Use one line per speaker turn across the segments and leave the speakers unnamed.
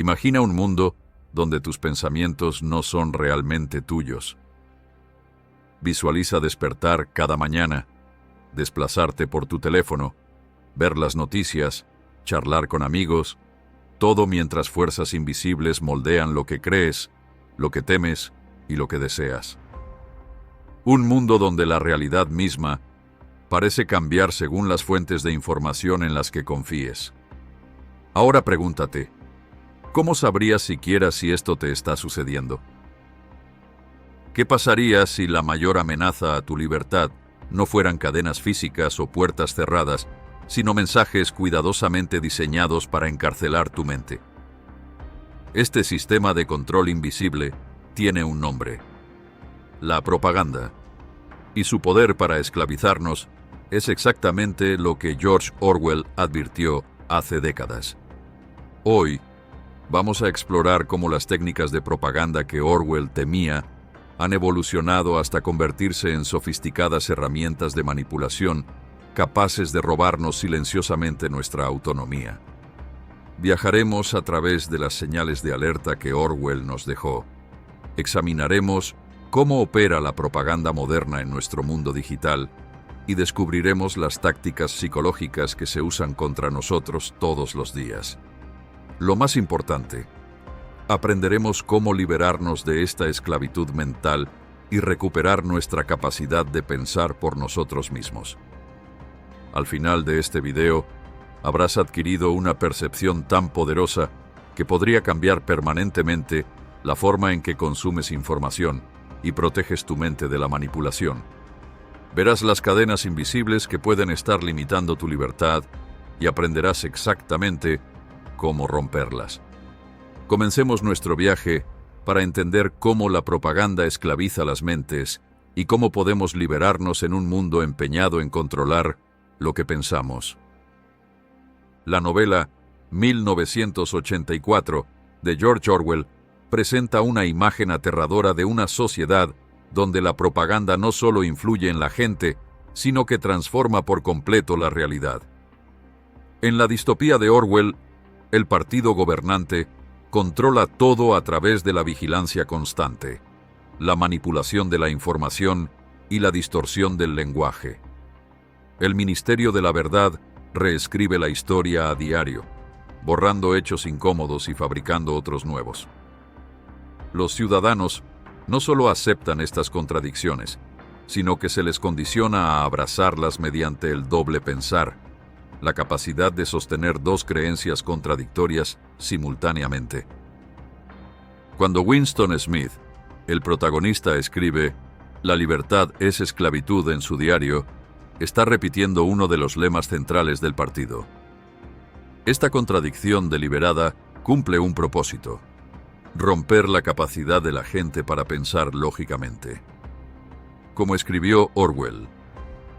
Imagina un mundo donde tus pensamientos no son realmente tuyos. Visualiza despertar cada mañana, desplazarte por tu teléfono, ver las noticias, charlar con amigos, todo mientras fuerzas invisibles moldean lo que crees, lo que temes y lo que deseas. Un mundo donde la realidad misma parece cambiar según las fuentes de información en las que confíes. Ahora pregúntate, ¿cómo sabrías siquiera si esto te está sucediendo? ¿Qué pasaría si la mayor amenaza a tu libertad no fueran cadenas físicas o puertas cerradas, sino mensajes cuidadosamente diseñados para encarcelar tu mente? Este sistema de control invisible tiene un nombre: la propaganda. Y su poder para esclavizarnos es exactamente lo que George Orwell advirtió hace décadas. Hoy, vamos a explorar cómo las técnicas de propaganda que Orwell temía han evolucionado hasta convertirse en sofisticadas herramientas de manipulación capaces de robarnos silenciosamente nuestra autonomía. Viajaremos a través de las señales de alerta que Orwell nos dejó. Examinaremos cómo opera la propaganda moderna en nuestro mundo digital y descubriremos las tácticas psicológicas que se usan contra nosotros todos los días. Lo más importante, aprenderemos cómo liberarnos de esta esclavitud mental y recuperar nuestra capacidad de pensar por nosotros mismos. Al final de este video, habrás adquirido una percepción tan poderosa que podría cambiar permanentemente la forma en que consumes información y proteges tu mente de la manipulación. Verás las cadenas invisibles que pueden estar limitando tu libertad y aprenderás exactamente cómo romperlas. Comencemos nuestro viaje para entender cómo la propaganda esclaviza las mentes y cómo podemos liberarnos en un mundo empeñado en controlar lo que pensamos. La novela 1984 de George Orwell presenta una imagen aterradora de una sociedad donde la propaganda no solo influye en la gente, sino que transforma por completo la realidad. En la distopía de Orwell, el partido gobernante controla todo a través de la vigilancia constante, la manipulación de la información y la distorsión del lenguaje. El Ministerio de la Verdad reescribe la historia a diario, borrando hechos incómodos y fabricando otros nuevos. Los ciudadanos no solo aceptan estas contradicciones, sino que se les condiciona a abrazarlas mediante el doble pensar, la capacidad de sostener dos creencias contradictorias simultáneamente. Cuando Winston Smith, el protagonista, escribe «La libertad es esclavitud» en su diario, está repitiendo uno de los lemas centrales del partido. Esta contradicción deliberada cumple un propósito: romper la capacidad de la gente para pensar lógicamente. Como escribió Orwell,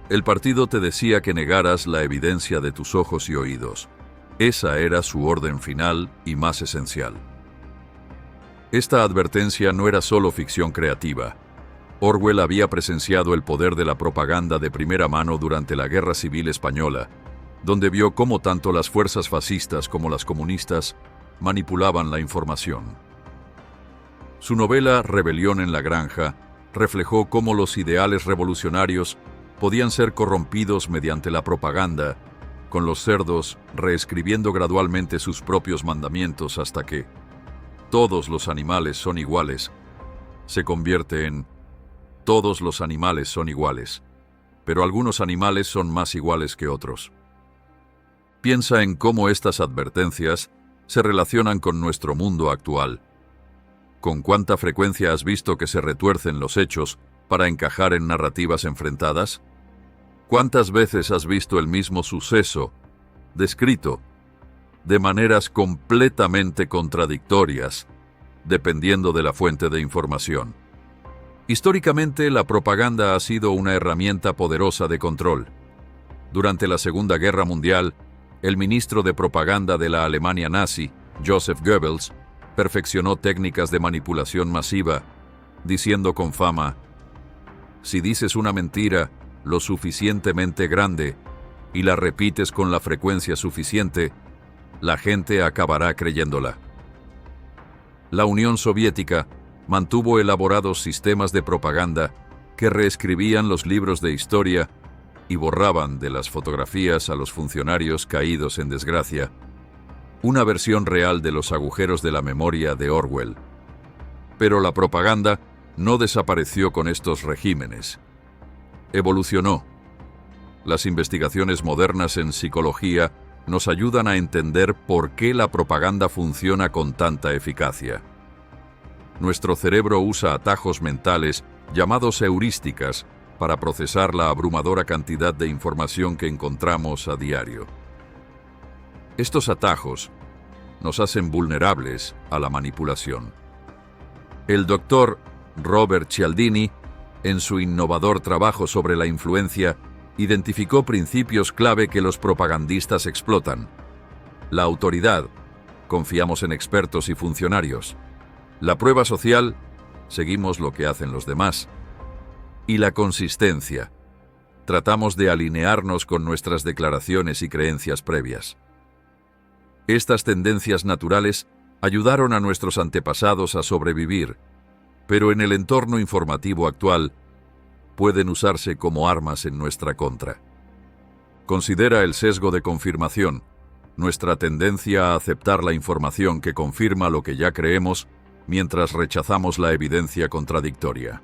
el partido te decía que negaras la evidencia de tus ojos y oídos. Esa era su orden final y más esencial. Esta advertencia no era solo ficción creativa. Orwell había presenciado el poder de la propaganda de primera mano durante la Guerra Civil Española, donde vio cómo tanto las fuerzas fascistas como las comunistas manipulaban la información. Su novela Rebelión en la Granja reflejó cómo los ideales revolucionarios podían ser corrompidos mediante la propaganda, con los cerdos reescribiendo gradualmente sus propios mandamientos hasta que «todos los animales son iguales» se convierte en «todos los animales son iguales, pero algunos animales son más iguales que otros». Piensa en cómo estas advertencias se relacionan con nuestro mundo actual. ¿Con cuánta frecuencia has visto que se retuercen los hechos para encajar en narrativas enfrentadas? ¿Cuántas veces has visto el mismo suceso descrito de maneras completamente contradictorias, dependiendo de la fuente de información? Históricamente, la propaganda ha sido una herramienta poderosa de control. Durante la Segunda Guerra Mundial, el ministro de propaganda de la Alemania nazi, Joseph Goebbels, perfeccionó técnicas de manipulación masiva, diciendo con fama: «Si dices una mentira lo suficientemente grande y la repites con la frecuencia suficiente, la gente acabará creyéndola». La Unión Soviética mantuvo elaborados sistemas de propaganda que reescribían los libros de historia y borraban de las fotografías a los funcionarios caídos en desgracia, una versión real de los agujeros de la memoria de Orwell. Pero la propaganda no desapareció con estos regímenes. Evolucionó. Las investigaciones modernas en psicología nos ayudan a entender por qué la propaganda funciona con tanta eficacia. Nuestro cerebro usa atajos mentales llamados heurísticas para procesar la abrumadora cantidad de información que encontramos a diario. Estos atajos nos hacen vulnerables a la manipulación. El doctor Robert Cialdini, en su innovador trabajo sobre la influencia, identificó principios clave que los propagandistas explotan. La autoridad, confiamos en expertos y funcionarios. La prueba social, seguimos lo que hacen los demás. Y la consistencia, tratamos de alinearnos con nuestras declaraciones y creencias previas. Estas tendencias naturales ayudaron a nuestros antepasados a sobrevivir, pero en el entorno informativo actual pueden usarse como armas en nuestra contra. Considera el sesgo de confirmación, nuestra tendencia a aceptar la información que confirma lo que ya creemos mientras rechazamos la evidencia contradictoria.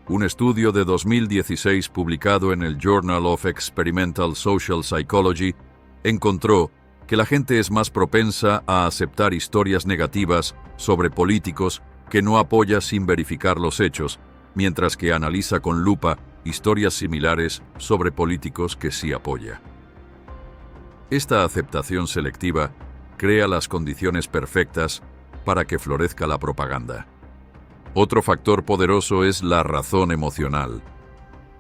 Un estudio de 2016 publicado en el Journal of Experimental Social Psychology encontró que la gente es más propensa a aceptar historias negativas sobre políticos que no apoya sin verificar los hechos, mientras que analiza con lupa historias similares sobre políticos que sí apoya. Esta aceptación selectiva crea las condiciones perfectas para que florezca la propaganda. Otro factor poderoso es la razón emocional.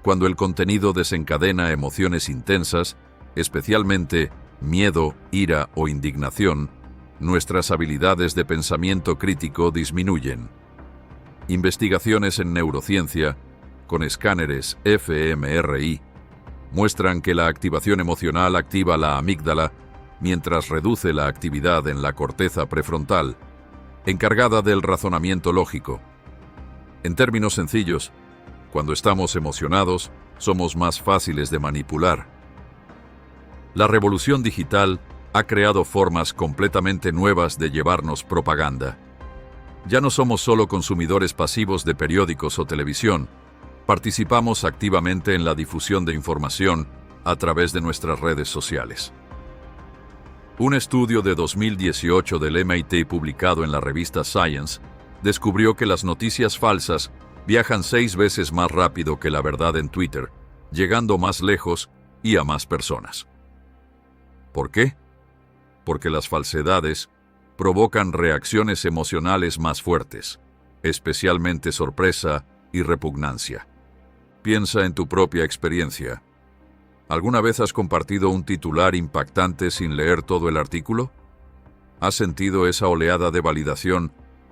Cuando el contenido desencadena emociones intensas, especialmente miedo, ira o indignación, nuestras habilidades de pensamiento crítico disminuyen. Investigaciones en neurociencia, con escáneres fMRI, muestran que la activación emocional activa la amígdala, mientras reduce la actividad en la corteza prefrontal, encargada del razonamiento lógico. En términos sencillos, cuando estamos emocionados, somos más fáciles de manipular. La revolución digital ha creado formas completamente nuevas de llevarnos propaganda. Ya no somos solo consumidores pasivos de periódicos o televisión, participamos activamente en la difusión de información a través de nuestras redes sociales. Un estudio de 2018 del MIT publicado en la revista Science descubrió que las noticias falsas viajan 6 veces más rápido que la verdad en Twitter, llegando más lejos y a más personas. ¿Por qué? Porque las falsedades provocan reacciones emocionales más fuertes, especialmente sorpresa y repugnancia. Piensa en tu propia experiencia. ¿Alguna vez has compartido un titular impactante sin leer todo el artículo? ¿Has sentido esa oleada de validación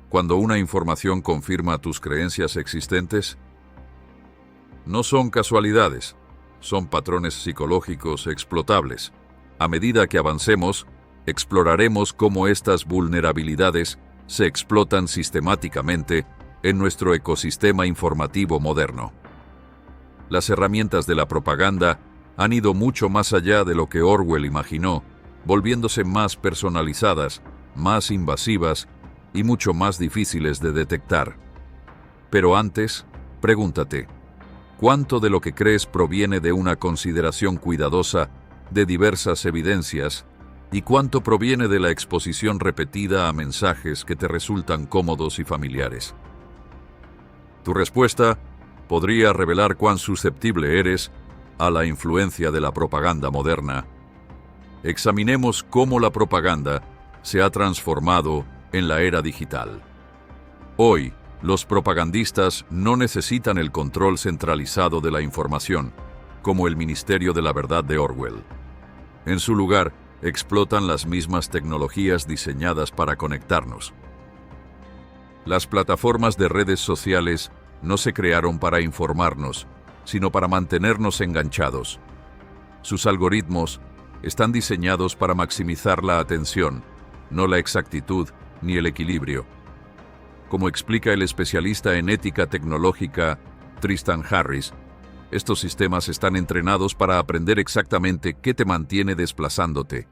cuando una información confirma tus creencias existentes? No son casualidades, son patrones psicológicos explotables. A medida que avancemos, exploraremos cómo estas vulnerabilidades se explotan sistemáticamente en nuestro ecosistema informativo moderno. Las herramientas de la propaganda han ido mucho más allá de lo que Orwell imaginó, volviéndose más personalizadas, más invasivas y mucho más difíciles de detectar. Pero antes, pregúntate, ¿cuánto de lo que crees proviene de una consideración cuidadosa de diversas evidencias y cuánto proviene de la exposición repetida a mensajes que te resultan cómodos y familiares? Tu respuesta podría revelar cuán susceptible eres a la influencia de la propaganda moderna. Examinemos cómo la propaganda se ha transformado en la era digital. Hoy, los propagandistas no necesitan el control centralizado de la información, como el Ministerio de la Verdad de Orwell. En su lugar, explotan las mismas tecnologías diseñadas para conectarnos. Las plataformas de redes sociales no se crearon para informarnos, sino para mantenernos enganchados. Sus algoritmos están diseñados para maximizar la atención, no la exactitud ni el equilibrio. Como explica el especialista en ética tecnológica Tristan Harris, estos sistemas están entrenados para aprender exactamente qué te mantiene desplazándote,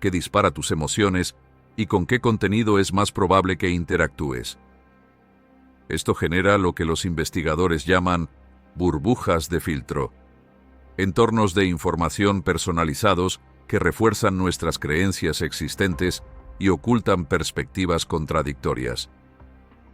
qué dispara tus emociones y con qué contenido es más probable que interactúes. Esto genera lo que los investigadores llaman burbujas de filtro, entornos de información personalizados que refuerzan nuestras creencias existentes y ocultan perspectivas contradictorias.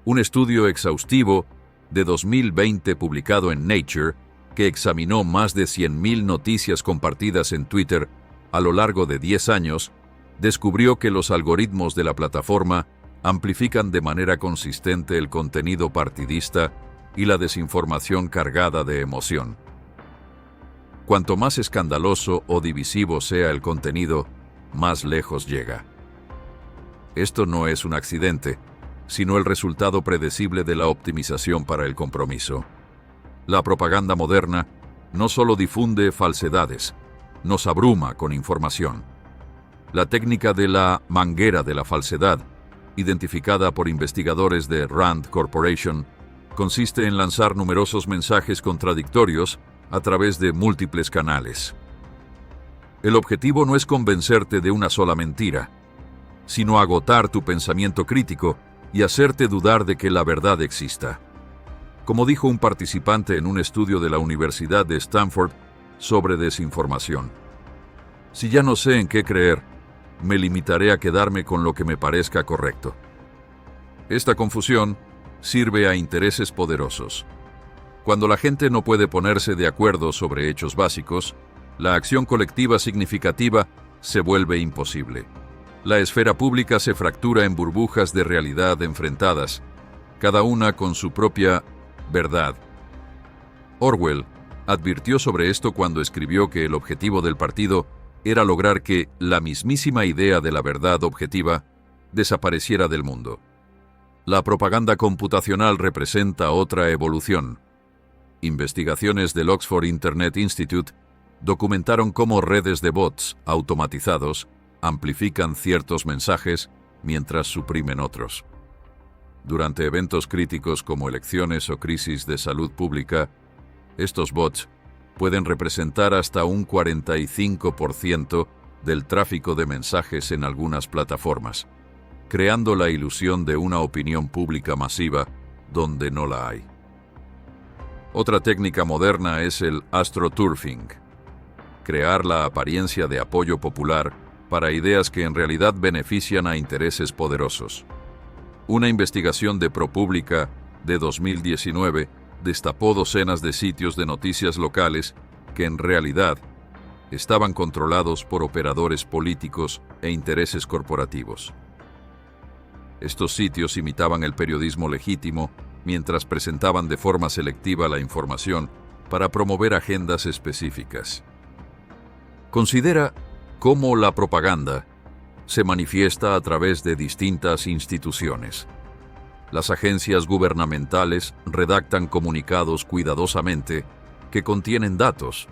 Un estudio exhaustivo de 2020 publicado en Nature, que examinó más de 100.000 noticias compartidas en Twitter a lo largo de 10 años, descubrió que los algoritmos de la plataforma amplifican de manera consistente el contenido partidista y la desinformación cargada de emoción. Cuanto más escandaloso o divisivo sea el contenido, más lejos llega. Esto no es un accidente, sino el resultado predecible de la optimización para el compromiso. La propaganda moderna no solo difunde falsedades, nos abruma con información. La técnica de la manguera de la falsedad, identificada por investigadores de Rand Corporation, consiste en lanzar numerosos mensajes contradictorios a través de múltiples canales. El objetivo no es convencerte de una sola mentira, sino agotar tu pensamiento crítico y hacerte dudar de que la verdad exista. Como dijo un participante en un estudio de la Universidad de Stanford sobre desinformación: si ya no sé en qué creer, me limitaré a quedarme con lo que me parezca correcto. Esta confusión sirve a intereses poderosos. Cuando la gente no puede ponerse de acuerdo sobre hechos básicos, la acción colectiva significativa se vuelve imposible. La esfera pública se fractura en burbujas de realidad enfrentadas, cada una con su propia verdad. Orwell advirtió sobre esto cuando escribió que el objetivo del partido era lograr que la mismísima idea de la verdad objetiva desapareciera del mundo. La propaganda computacional representa otra evolución. Investigaciones del Oxford Internet Institute documentaron cómo redes de bots automatizados amplifican ciertos mensajes mientras suprimen otros. Durante eventos críticos como elecciones o crisis de salud pública, estos bots pueden representar hasta un 45% del tráfico de mensajes en algunas plataformas, creando la ilusión de una opinión pública masiva donde no la hay. Otra técnica moderna es el astroturfing, crear la apariencia de apoyo popular para ideas que en realidad benefician a intereses poderosos. Una investigación de ProPublica de 2019 destapó docenas de sitios de noticias locales que en realidad estaban controlados por operadores políticos e intereses corporativos. Estos sitios imitaban el periodismo legítimo mientras presentaban de forma selectiva la información para promover agendas específicas. Considera cómo la propaganda se manifiesta a través de distintas instituciones. Las agencias gubernamentales redactan comunicados cuidadosamente que contienen datos,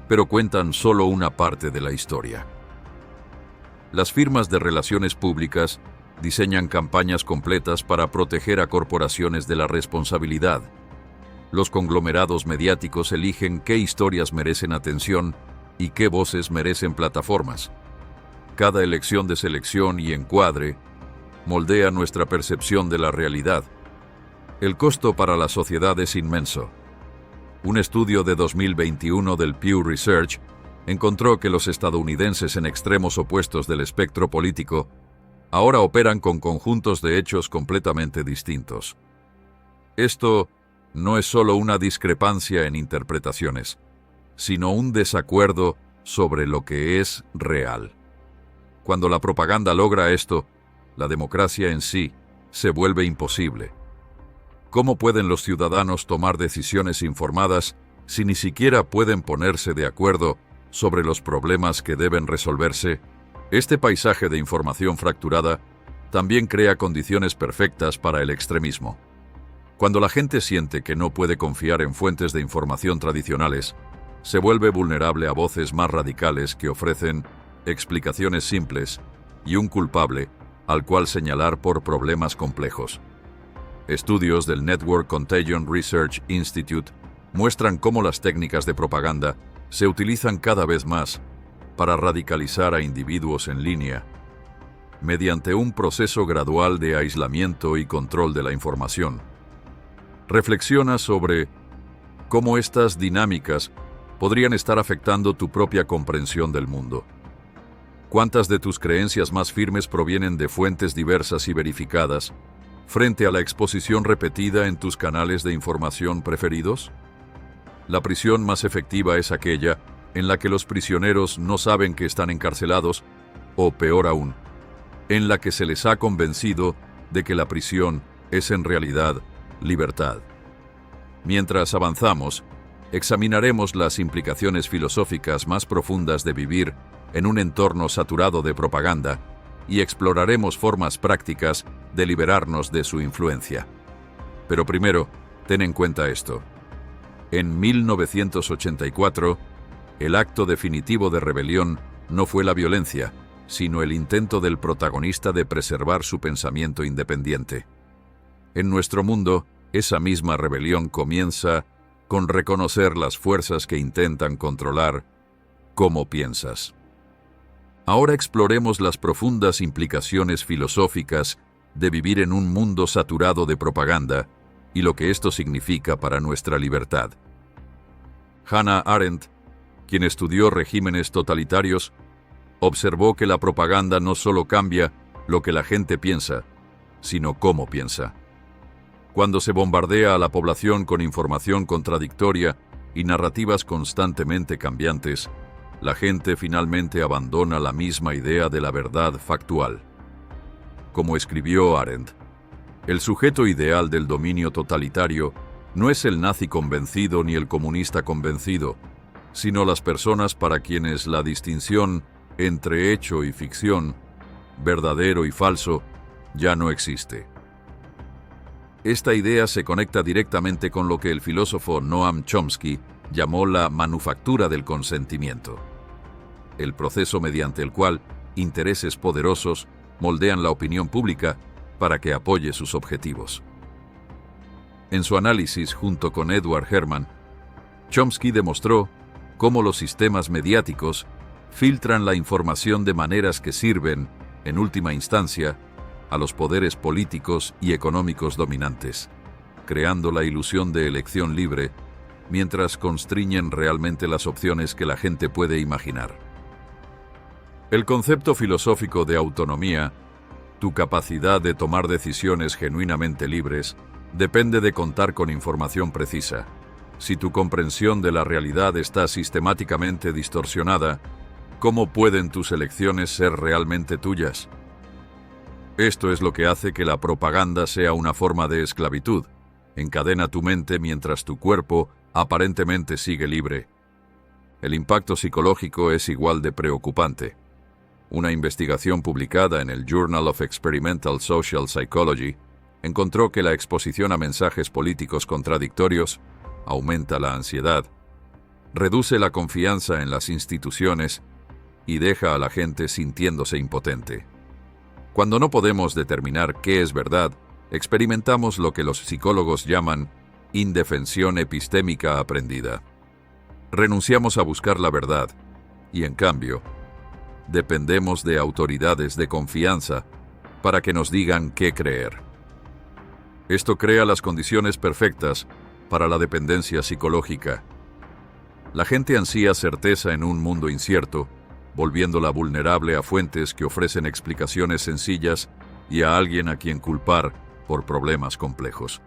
pero cuentan solo una parte de la historia. Las firmas de relaciones públicas diseñan campañas completas para proteger a corporaciones de la responsabilidad. Los conglomerados mediáticos eligen qué historias merecen atención y qué voces merecen plataformas. Cada elección de selección y encuadre moldea nuestra percepción de la realidad. El costo para la sociedad es inmenso. Un estudio de 2021 del Pew Research encontró que los estadounidenses en extremos opuestos del espectro político ahora operan con conjuntos de hechos completamente distintos. Esto no es solo una discrepancia en interpretaciones, sino un desacuerdo sobre lo que es real. Cuando la propaganda logra esto, la democracia en sí se vuelve imposible. ¿Cómo pueden los ciudadanos tomar decisiones informadas si ni siquiera pueden ponerse de acuerdo sobre los problemas que deben resolverse? Este paisaje de información fracturada también crea condiciones perfectas para el extremismo. Cuando la gente siente que no puede confiar en fuentes de información tradicionales, se vuelve vulnerable a voces más radicales que ofrecen explicaciones simples y un culpable al cual señalar por problemas complejos. Estudios del Network Contagion Research Institute muestran cómo las técnicas de propaganda se utilizan cada vez más para radicalizar a individuos en línea, mediante un proceso gradual de aislamiento y control de la información. Reflexiona sobre cómo estas dinámicas podrían estar afectando tu propia comprensión del mundo. ¿Cuántas de tus creencias más firmes provienen de fuentes diversas y verificadas frente a la exposición repetida en tus canales de información preferidos? La prisión más efectiva es aquella en la que los prisioneros no saben que están encarcelados, o peor aún, en la que se les ha convencido de que la prisión es en realidad libertad. Mientras avanzamos, examinaremos las implicaciones filosóficas más profundas de vivir en un entorno saturado de propaganda y exploraremos formas prácticas de liberarnos de su influencia. Pero primero, ten en cuenta esto. En 1984, el acto definitivo de rebelión no fue la violencia, sino el intento del protagonista de preservar su pensamiento independiente. En nuestro mundo, esa misma rebelión comienza con reconocer las fuerzas que intentan controlar cómo piensas. Ahora exploremos las profundas implicaciones filosóficas de vivir en un mundo saturado de propaganda y lo que esto significa para nuestra libertad. Hannah Arendt, quien estudió regímenes totalitarios, observó que la propaganda no solo cambia lo que la gente piensa, sino cómo piensa. Cuando se bombardea a la población con información contradictoria y narrativas constantemente cambiantes, la gente finalmente abandona la misma idea de la verdad factual. Como escribió Arendt, el sujeto ideal del dominio totalitario no es el nazi convencido ni el comunista convencido, sino las personas para quienes la distinción entre hecho y ficción, verdadero y falso, ya no existe. Esta idea se conecta directamente con lo que el filósofo Noam Chomsky llamó la manufactura del consentimiento, el proceso mediante el cual intereses poderosos moldean la opinión pública para que apoye sus objetivos. En su análisis junto con Edward Herman, Chomsky demostró cómo los sistemas mediáticos filtran la información de maneras que sirven, en última instancia, a los poderes políticos y económicos dominantes, creando la ilusión de elección libre, mientras constriñen realmente las opciones que la gente puede imaginar. El concepto filosófico de autonomía, tu capacidad de tomar decisiones genuinamente libres, depende de contar con información precisa. Si tu comprensión de la realidad está sistemáticamente distorsionada, ¿cómo pueden tus elecciones ser realmente tuyas? Esto es lo que hace que la propaganda sea una forma de esclavitud. Encadena tu mente mientras tu cuerpo aparentemente sigue libre. El impacto psicológico es igual de preocupante. Una investigación publicada en el Journal of Experimental Social Psychology encontró que la exposición a mensajes políticos contradictorios aumenta la ansiedad, reduce la confianza en las instituciones y deja a la gente sintiéndose impotente. Cuando no podemos determinar qué es verdad, experimentamos lo que los psicólogos llaman indefensión epistémica aprendida. Renunciamos a buscar la verdad y, en cambio, dependemos de autoridades de confianza para que nos digan qué creer. Esto crea las condiciones perfectas para la dependencia psicológica. La gente ansía certeza en un mundo incierto, volviéndola vulnerable a fuentes que ofrecen explicaciones sencillas y a alguien a quien culpar por problemas complejos.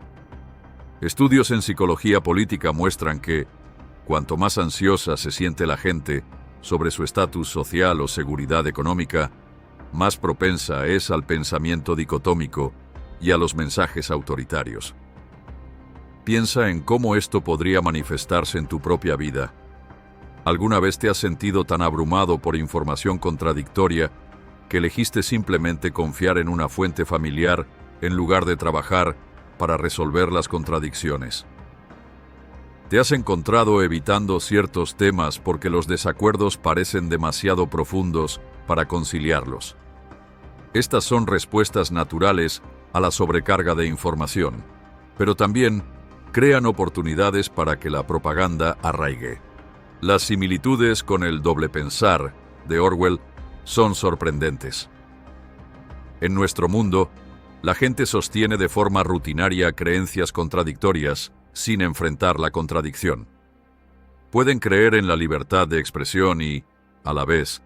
Estudios en psicología política muestran que, cuanto más ansiosa se siente la gente sobre su estatus social o seguridad económica, más propensa es al pensamiento dicotómico y a los mensajes autoritarios. Piensa en cómo esto podría manifestarse en tu propia vida. ¿Alguna vez te has sentido tan abrumado por información contradictoria que elegiste simplemente confiar en una fuente familiar en lugar de trabajar para resolver las contradicciones? ¿Te has encontrado evitando ciertos temas porque los desacuerdos parecen demasiado profundos para conciliarlos? Estas son respuestas naturales a la sobrecarga de información. pero también crean oportunidades para que la propaganda arraigue. Las similitudes con el doble pensar de Orwell son sorprendentes. En nuestro mundo, la gente sostiene de forma rutinaria creencias contradictorias sin enfrentar la contradicción. Pueden creer en la libertad de expresión y, a la vez,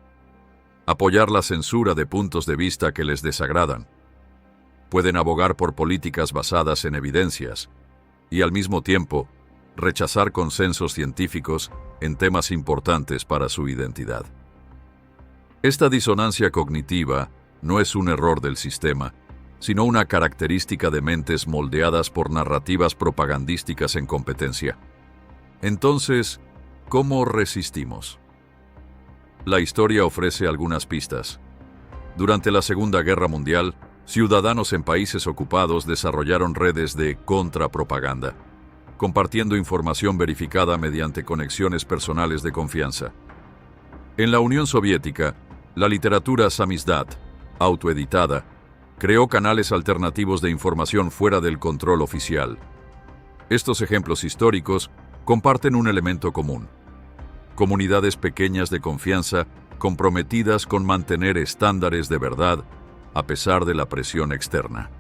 apoyar la censura de puntos de vista que les desagradan. Pueden abogar por políticas basadas en evidencias y, al mismo tiempo, rechazar consensos científicos en temas importantes para su identidad. Esta disonancia cognitiva no es un error del sistema, sino una característica de mentes moldeadas por narrativas propagandísticas en competencia. Entonces, ¿cómo resistimos? La historia ofrece algunas pistas. Durante la Segunda Guerra Mundial, ciudadanos en países ocupados desarrollaron redes de contrapropaganda, compartiendo información verificada mediante conexiones personales de confianza. En la Unión Soviética, la literatura samizdat, autoeditada, creó canales alternativos de información fuera del control oficial. Estos ejemplos históricos comparten un elemento común: comunidades pequeñas de confianza comprometidas con mantener estándares de verdad a pesar de la presión externa.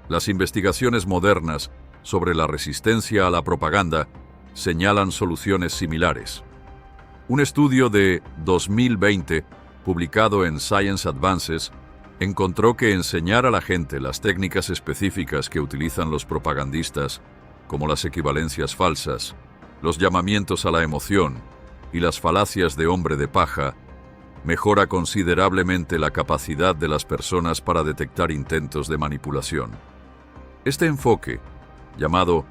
Las investigaciones modernas sobre la resistencia a la propaganda señalan soluciones similares. Un estudio de 2020, publicado en Science Advances, encontró que enseñar a la gente las técnicas específicas que utilizan los propagandistas, como las equivalencias falsas, los llamamientos a la emoción y las falacias de hombre de paja, mejora considerablemente la capacidad de las personas para detectar intentos de manipulación. Este enfoque, llamado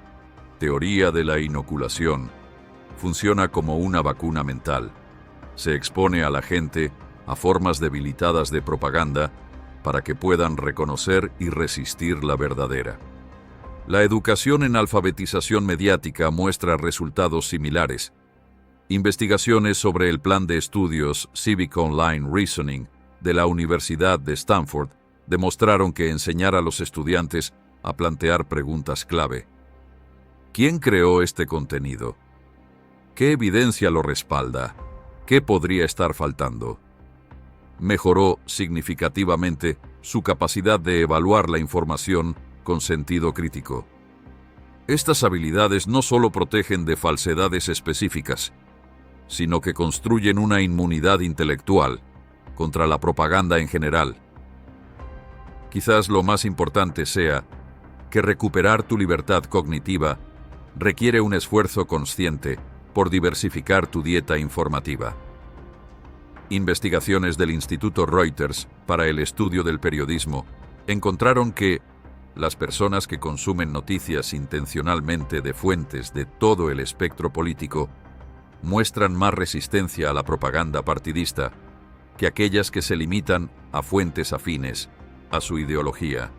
teoría de la inoculación, funciona como una vacuna mental. Se expone a la gente a formas debilitadas de propaganda para que puedan reconocer y resistir la verdadera. La educación en alfabetización mediática muestra resultados similares. Investigaciones sobre el plan de estudios Civic Online Reasoning de la Universidad de Stanford demostraron que enseñar a los estudiantes a plantear preguntas clave. ¿Quién creó este contenido? ¿Qué evidencia lo respalda? ¿Qué podría estar faltando? Mejoró significativamente su capacidad de evaluar la información con sentido crítico. Estas habilidades no solo protegen de falsedades específicas, sino que construyen una inmunidad intelectual contra la propaganda en general. Quizás lo más importante sea que recuperar tu libertad cognitiva requiere un esfuerzo consciente por diversificar tu dieta informativa. Investigaciones del Instituto Reuters para el estudio del periodismo encontraron que las personas que consumen noticias intencionalmente de fuentes de todo el espectro político muestran más resistencia a la propaganda partidista que aquellas que se limitan a fuentes afines a su ideología.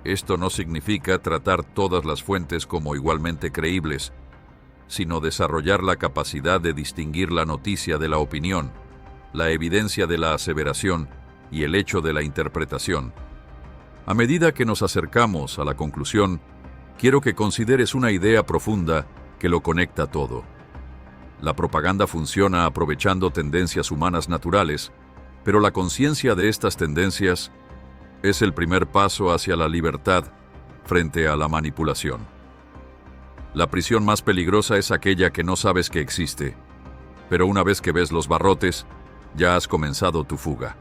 Esto no significa tratar todas las fuentes como igualmente creíbles, sino desarrollar la capacidad de distinguir la noticia de la opinión, la evidencia de la aseveración y el hecho de la interpretación. A medida que nos acercamos a la conclusión, quiero que consideres una idea profunda que lo conecta todo. La propaganda funciona aprovechando tendencias humanas naturales, pero la conciencia de estas tendencias es el primer paso hacia la libertad frente a la manipulación. La prisión más peligrosa es aquella que no sabes que existe, pero una vez que ves los barrotes, ya has comenzado tu fuga.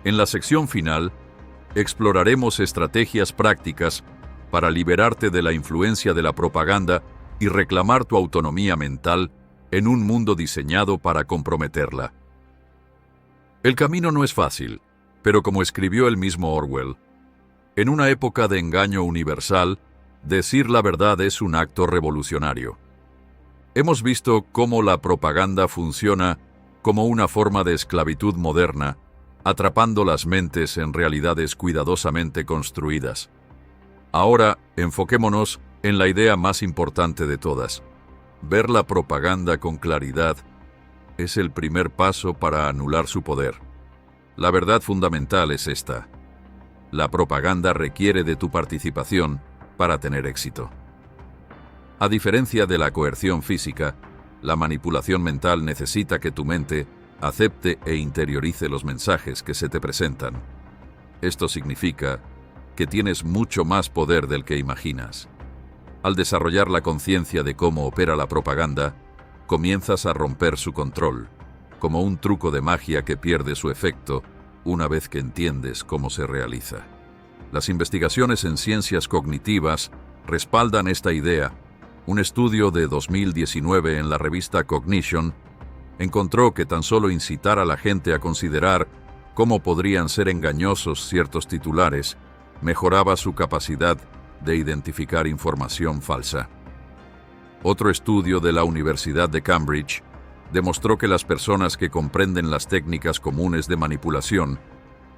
En la sección final, exploraremos estrategias prácticas para liberarte de la influencia de la propaganda y reclamar tu autonomía mental en un mundo diseñado para comprometerla. El camino no es fácil, pero como escribió el mismo Orwell, en una época de engaño universal, decir la verdad es un acto revolucionario. Hemos visto cómo la propaganda funciona como una forma de esclavitud moderna, atrapando las mentes en realidades cuidadosamente construidas. Ahora, enfoquémonos en la idea más importante de todas. Ver la propaganda con claridad es el primer paso para anular su poder. La verdad fundamental es esta: La propaganda requiere de tu participación para tener éxito. A diferencia de la coerción física, la manipulación mental necesita que tu mente acepte e interiorice los mensajes que se te presentan. Esto significa que tienes mucho más poder del que imaginas. Al desarrollar la conciencia de cómo opera la propaganda, comienzas a romper su control, como un truco de magia que pierde su efecto una vez que entiendes cómo se realiza. Las investigaciones en ciencias cognitivas respaldan esta idea. Un estudio de 2019 en la revista Cognition encontró que tan solo incitar a la gente a considerar cómo podrían ser engañosos ciertos titulares mejoraba su capacidad de identificar información falsa. Otro estudio de la Universidad de Cambridge demostró que las personas que comprenden las técnicas comunes de manipulación,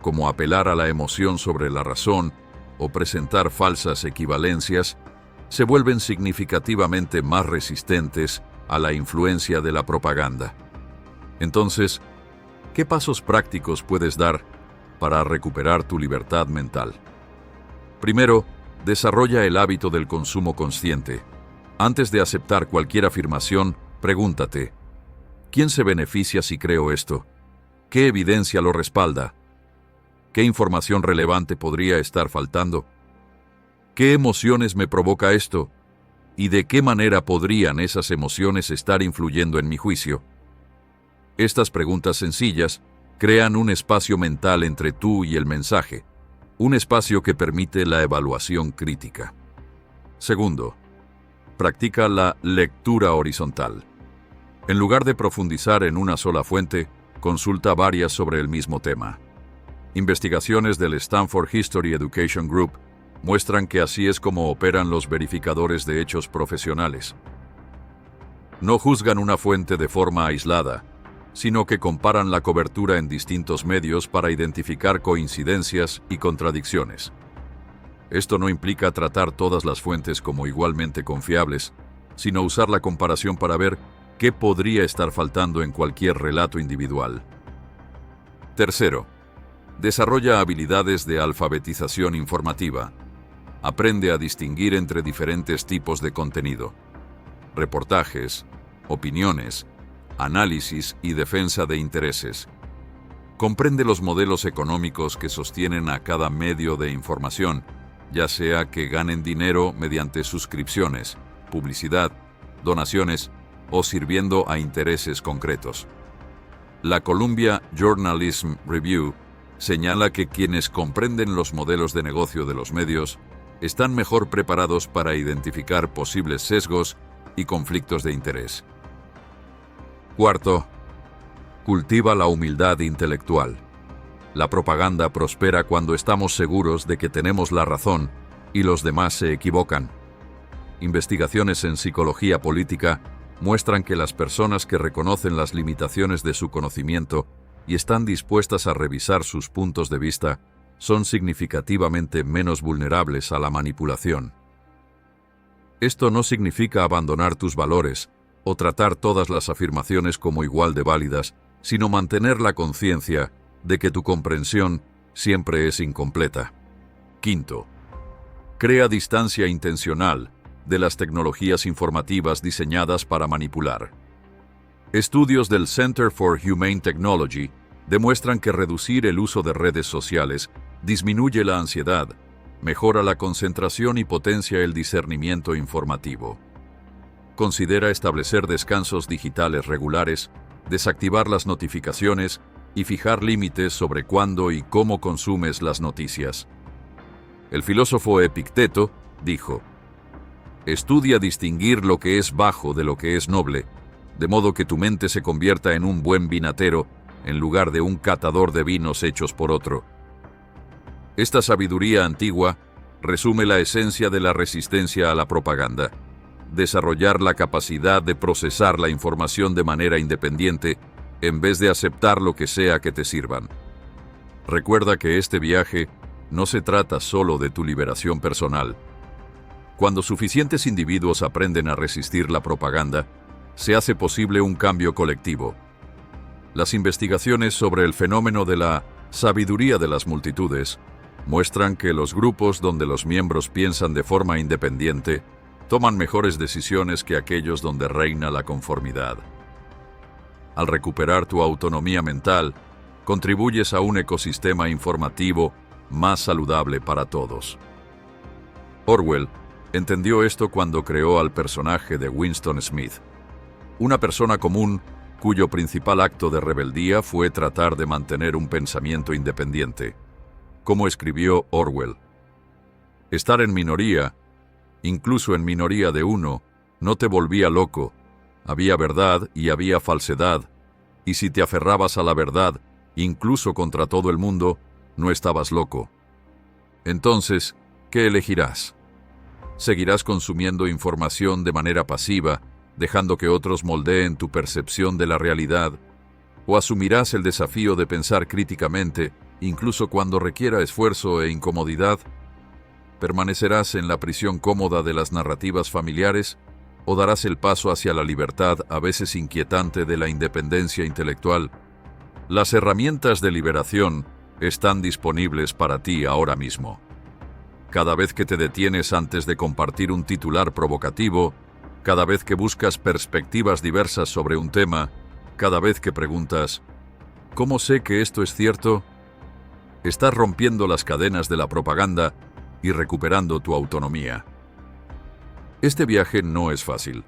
como apelar a la emoción sobre la razón o presentar falsas equivalencias, se vuelven significativamente más resistentes a la influencia de la propaganda. Entonces, ¿qué pasos prácticos puedes dar para recuperar tu libertad mental? Primero, desarrolla el hábito del consumo consciente. Antes de aceptar cualquier afirmación, pregúntate: ¿quién se beneficia si creo esto? ¿Qué evidencia lo respalda? ¿Qué información relevante podría estar faltando? ¿Qué emociones me provoca esto? ¿Y de qué manera podrían esas emociones estar influyendo en mi juicio? Estas preguntas sencillas crean un espacio mental entre tú y el mensaje, un espacio que permite la evaluación crítica. Segundo, practica la lectura horizontal. En lugar de profundizar en una sola fuente, consulta varias sobre el mismo tema. Investigaciones del Stanford History Education Group muestran que así es como operan los verificadores de hechos profesionales. No juzgan una fuente de forma aislada, sino que comparan la cobertura en distintos medios para identificar coincidencias y contradicciones. Esto no implica tratar todas las fuentes como igualmente confiables, sino usar la comparación para ver qué podría estar faltando en cualquier relato individual. Tercero, desarrolla habilidades de alfabetización informativa. Aprende a distinguir entre diferentes tipos de contenido: reportajes, opiniones, análisis y defensa de intereses. Comprende los modelos económicos que sostienen a cada medio de información, ya sea que ganen dinero mediante suscripciones, publicidad, donaciones o sirviendo a intereses concretos. La Columbia Journalism Review señala que quienes comprenden los modelos de negocio de los medios están mejor preparados para identificar posibles sesgos y conflictos de interés. Cuarto, cultiva la humildad intelectual. La propaganda prospera cuando estamos seguros de que tenemos la razón y los demás se equivocan. Investigaciones en psicología política muestran que las personas que reconocen las limitaciones de su conocimiento y están dispuestas a revisar sus puntos de vista son significativamente menos vulnerables a la manipulación. Esto no significa abandonar tus valores o tratar todas las afirmaciones como igual de válidas, sino mantener la conciencia de que tu comprensión siempre es incompleta. Quinto, crea distancia intencional de las tecnologías informativas diseñadas para manipular. Estudios del Center for Humane Technology demuestran que reducir el uso de redes sociales disminuye la ansiedad, mejora la concentración y potencia el discernimiento informativo. Considera establecer descansos digitales regulares, desactivar las notificaciones y fijar límites sobre cuándo y cómo consumes las noticias. El filósofo Epicteto dijo: «Estudia distinguir lo que es bajo de lo que es noble, de modo que tu mente se convierta en un buen vinatero en lugar de un catador de vinos hechos por otro». Esta sabiduría antigua resume la esencia de la resistencia a la propaganda: desarrollar la capacidad de procesar la información de manera independiente en vez de aceptar lo que sea que te sirvan. Recuerda que este viaje no se trata solo de tu liberación personal. Cuando suficientes individuos aprenden a resistir la propaganda, se hace posible un cambio colectivo. Las investigaciones sobre el fenómeno de la sabiduría de las multitudes muestran que los grupos donde los miembros piensan de forma independiente toman mejores decisiones que aquellos donde reina la conformidad. Al recuperar tu autonomía mental, contribuyes a un ecosistema informativo más saludable para todos. Orwell entendió esto cuando creó al personaje de Winston Smith, una persona común cuyo principal acto de rebeldía fue tratar de mantener un pensamiento independiente. Como escribió Orwell, estar en minoría, incluso en minoría de uno, no te volvía loco. Había verdad y había falsedad, y si te aferrabas a la verdad, incluso contra todo el mundo, no estabas loco. Entonces, ¿qué elegirás? ¿Seguirás consumiendo información de manera pasiva, dejando que otros moldeen tu percepción de la realidad? ¿O asumirás el desafío de pensar críticamente, incluso cuando requiera esfuerzo e incomodidad? ¿Permanecerás en la prisión cómoda de las narrativas familiares? ¿O darás el paso hacia la libertad, a veces inquietante, de la independencia intelectual? Las herramientas de liberación están disponibles para ti ahora mismo. Cada vez que te detienes antes de compartir un titular provocativo, cada vez que buscas perspectivas diversas sobre un tema, cada vez que preguntas, ¿cómo sé que esto es cierto?, estás rompiendo las cadenas de la propaganda y recuperando tu autonomía. Este viaje no es fácil.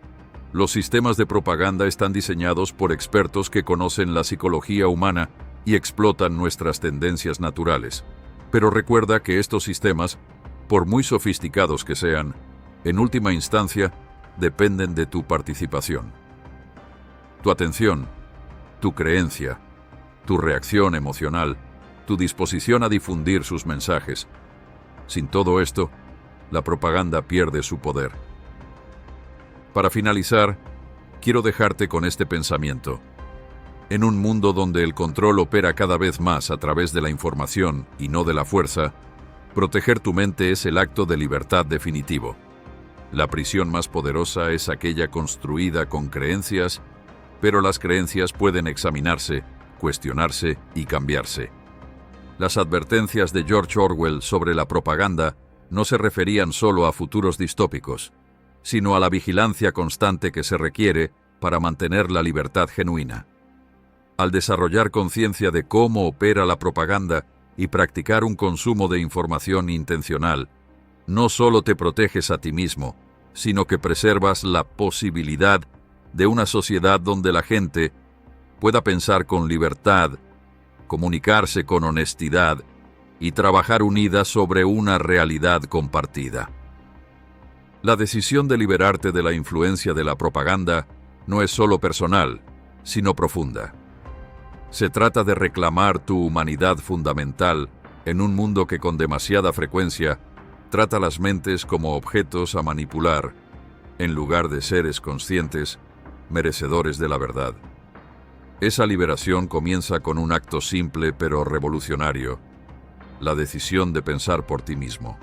Los sistemas de propaganda están diseñados por expertos que conocen la psicología humana y explotan nuestras tendencias naturales. Pero recuerda que estos sistemas, por muy sofisticados que sean, en última instancia, dependen de tu participación. Tu atención, tu creencia, tu reacción emocional, tu disposición a difundir sus mensajes. Sin todo esto, la propaganda pierde su poder. Para finalizar, quiero dejarte con este pensamiento. En un mundo donde el control opera cada vez más a través de la información y no de la fuerza, proteger tu mente es el acto de libertad definitivo. La prisión más poderosa es aquella construida con creencias, pero las creencias pueden examinarse, cuestionarse y cambiarse. Las advertencias de George Orwell sobre la propaganda no se referían solo a futuros distópicos, sino a la vigilancia constante que se requiere para mantener la libertad genuina. Al desarrollar conciencia de cómo opera la propaganda y practicar un consumo de información intencional, no solo te proteges a ti mismo, sino que preservas la posibilidad de una sociedad donde la gente pueda pensar con libertad, comunicarse con honestidad y trabajar unida sobre una realidad compartida. La decisión de liberarte de la influencia de la propaganda no es solo personal, sino profunda. Se trata de reclamar tu humanidad fundamental en un mundo que con demasiada frecuencia trata las mentes como objetos a manipular, en lugar de seres conscientes, merecedores de la verdad. Esa liberación comienza con un acto simple pero revolucionario: la decisión de pensar por ti mismo.